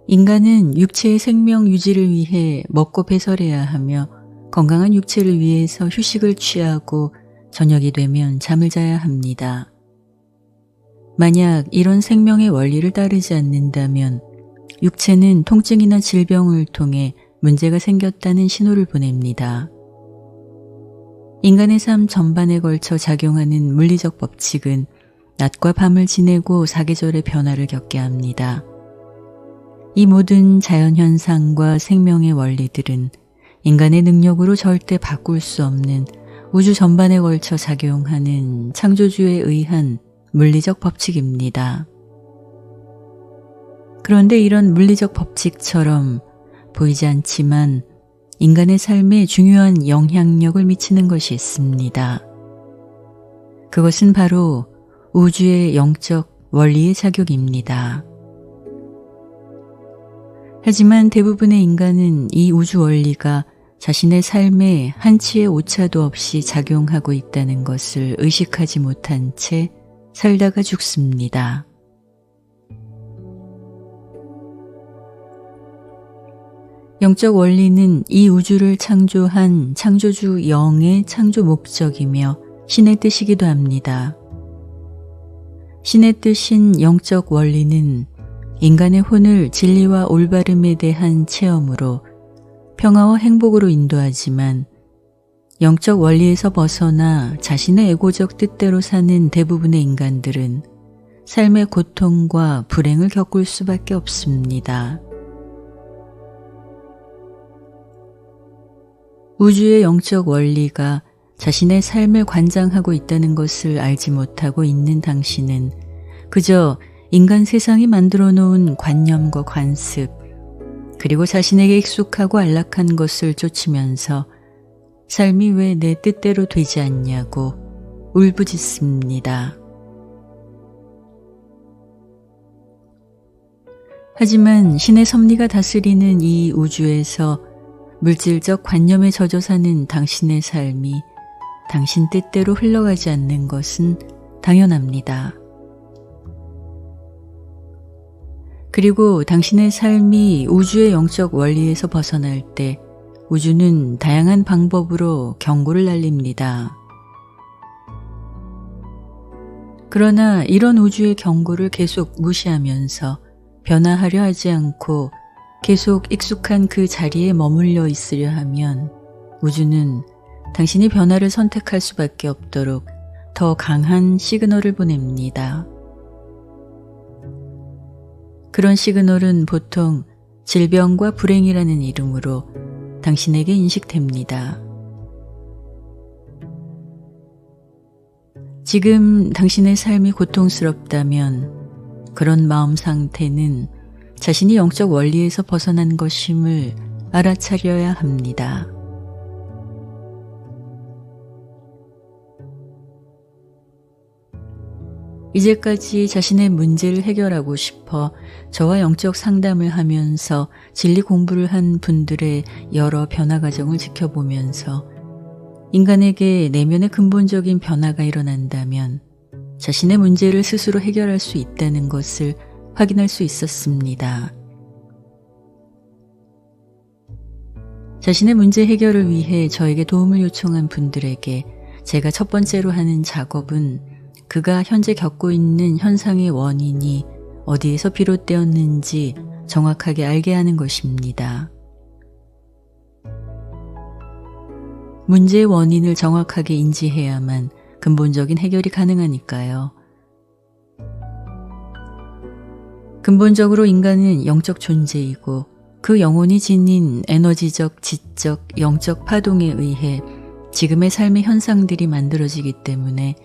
인간은 육체의 생명 유지를 위해 먹고 배설해야 하며 건강한 육체를 위해서 휴식을 취하고 저녁이 되면 잠을 자야 합니다. 만약 이런 생명의 원리를 따르지 않는다면 육체는 통증이나 질병을 통해 문제가 생겼다는 신호를 보냅니다. 인간의 삶 전반에 걸쳐 작용하는 물리적 법칙은 낮과 밤을 지내고 사계절의 변화를 겪게 합니다. 이 모든 자연현상과 생명의 원리들은 인간의 능력으로 절대 바꿀 수 없는 우주 전반에 걸쳐 작용하는 창조주에 의한 물리적 법칙입니다. 그런데 이런 물리적 법칙처럼 보이지 않지만 인간의 삶에 중요한 영향력을 미치는 것이 있습니다. 그것은 바로 우주의 영적 원리의 작용입니다. 하지만 대부분의 인간은 이 우주 원리가 자신의 삶에 한치의 오차도 없이 작용하고 있다는 것을 의식하지 못한 채 살다가 죽습니다. 영적 원리는 이 우주를 창조한 창조주 영의 창조 목적이며 신의 뜻이기도 합니다. 신의 뜻인 영적 원리는 인간의 혼을 진리와 올바름에 대한 체험으로 평화와 행복으로 인도하지만 영적 원리에서 벗어나 자신의 에고적 뜻대로 사는 대부분의 인간들은 삶의 고통과 불행을 겪을 수밖에 없습니다. 우주의 영적 원리가 자신의 삶을 관장하고 있다는 것을 알지 못하고 있는 당신은 그저 인간 세상이 만들어 놓은 관념과 관습, 그리고 자신에게 익숙하고 안락한 것을 쫓으면서 삶이 왜 내 뜻대로 되지 않냐고 울부짖습니다. 하지만 신의 섭리가 다스리는 이 우주에서 물질적 관념에 젖어 사는 당신의 삶이 당신 뜻대로 흘러가지 않는 것은 당연합니다. 그리고 당신의 삶이 우주의 영적 원리에서 벗어날 때 우주는 다양한 방법으로 경고를 날립니다. 그러나 이런 우주의 경고를 계속 무시하면서 변화하려 하지 않고 계속 익숙한 그 자리에 머물러 있으려 하면 우주는 당신이 변화를 선택할 수밖에 없도록 더 강한 시그널을 보냅니다. 그런 시그널은 보통 질병과 불행이라는 이름으로 당신에게 인식됩니다. 지금 당신의 삶이 고통스럽다면 그런 마음 상태는 자신이 영적 원리에서 벗어난 것임을 알아차려야 합니다. 이제까지 자신의 문제를 해결하고 싶어 저와 영적 상담을 하면서 진리 공부를 한 분들의 여러 변화 과정을 지켜보면서 인간에게 내면의 근본적인 변화가 일어난다면 자신의 문제를 스스로 해결할 수 있다는 것을 확인할 수 있었습니다. 자신의 문제 해결을 위해 저에게 도움을 요청한 분들에게 제가 첫 번째로 하는 작업은 그가 현재 겪고 있는 현상의 원인이 어디에서 비롯되었는지 정확하게 알게 하는 것입니다. 문제의 원인을 정확하게 인지해야만 근본적인 해결이 가능하니까요. 근본적으로 인간은 영적 존재이고 그 영혼이 지닌 에너지적, 지적, 영적 파동에 의해 지금의 삶의 현상들이 만들어지기 때문에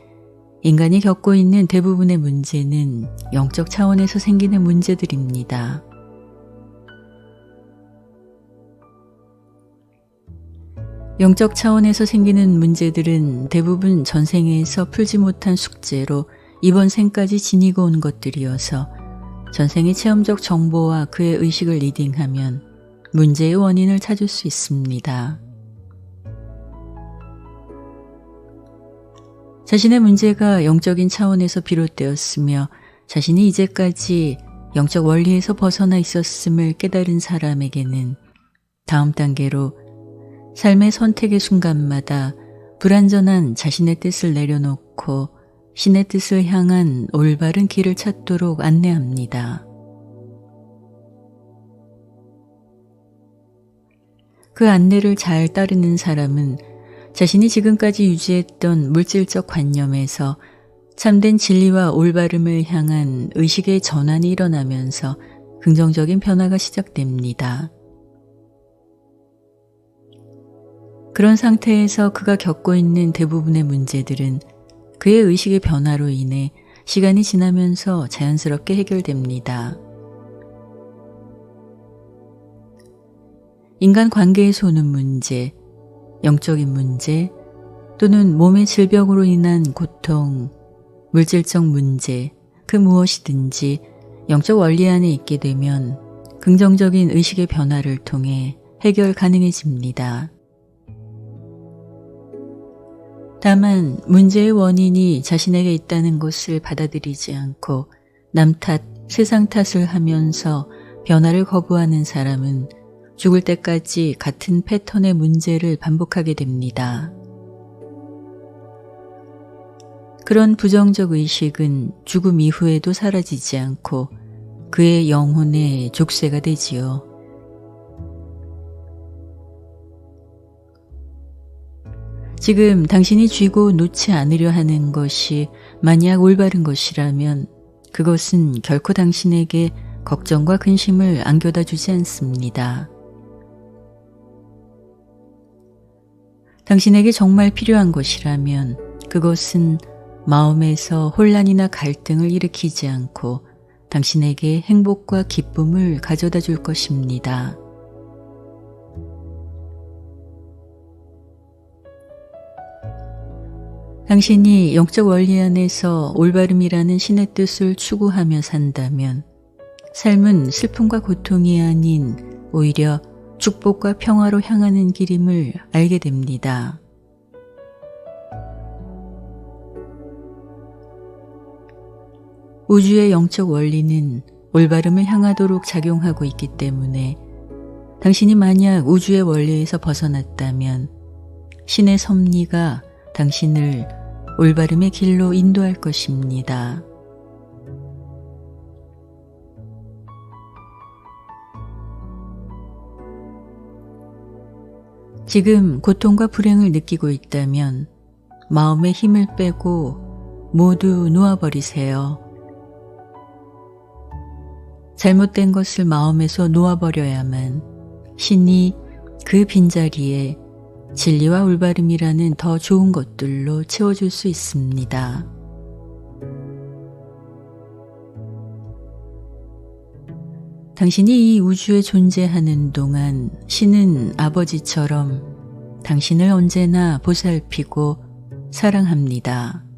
인간이 겪고 있는 대부분의 문제는 영적 차원에서 생기는 문제들입니다. 영적 차원에서 생기는 문제들은 대부분 전생에서 풀지 못한 숙제로 이번 생까지 지니고 온 것들이어서 전생의 체험적 정보와 그의 의식을 리딩하면 문제의 원인을 찾을 수 있습니다. 자신의 문제가 영적인 차원에서 비롯되었으며 자신이 이제까지 영적 원리에서 벗어나 있었음을 깨달은 사람에게는 다음 단계로 삶의 선택의 순간마다 불완전한 자신의 뜻을 내려놓고 신의 뜻을 향한 올바른 길을 찾도록 안내합니다. 그 안내를 잘 따르는 사람은 자신이 지금까지 유지했던 물질적 관념에서 참된 진리와 올바름을 향한 의식의 전환이 일어나면서 긍정적인 변화가 시작됩니다. 그런 상태에서 그가 겪고 있는 대부분의 문제들은 그의 의식의 변화로 인해 시간이 지나면서 자연스럽게 해결됩니다. 인간 관계에서 오는 문제, 영적인 문제, 또는 몸의 질병으로 인한 고통, 물질적 문제, 그 무엇이든지 영적 원리 안에 있게 되면 긍정적인 의식의 변화를 통해 해결 가능해집니다. 다만 문제의 원인이 자신에게 있다는 것을 받아들이지 않고 남 탓, 세상 탓을 하면서 변화를 거부하는 사람은 죽을 때까지 같은 패턴의 문제를 반복하게 됩니다. 그런 부정적 의식은 죽음 이후에도 사라지지 않고 그의 영혼의 족쇄가 되지요. 지금 당신이 쥐고 놓지 않으려 하는 것이 만약 올바른 것이라면 그것은 결코 당신에게 걱정과 근심을 안겨다 주지 않습니다. 당신에게 정말 필요한 것이라면 그것은 마음에서 혼란이나 갈등을 일으키지 않고 당신에게 행복과 기쁨을 가져다 줄 것입니다. 당신이 영적 원리 안에서 올바름이라는 신의 뜻을 추구하며 산다면 삶은 슬픔과 고통이 아닌 오히려 축복과 평화로 향하는 길임을 알게 됩니다. 우주의 영적 원리는 올바름을 향하도록 작용하고 있기 때문에 당신이 만약 우주의 원리에서 벗어났다면 신의 섭리가 당신을 올바름의 길로 인도할 것입니다. 지금 고통과 불행을 느끼고 있다면 마음의 힘을 빼고 모두 놓아버리세요. 잘못된 것을 마음에서 놓아버려야만 신이 그 빈자리에 진리와 올바름이라는 더 좋은 것들로 채워줄 수 있습니다. 당신이 이 우주에 존재하는 동안 신은 아버지처럼 당신을 언제나 보살피고 사랑합니다.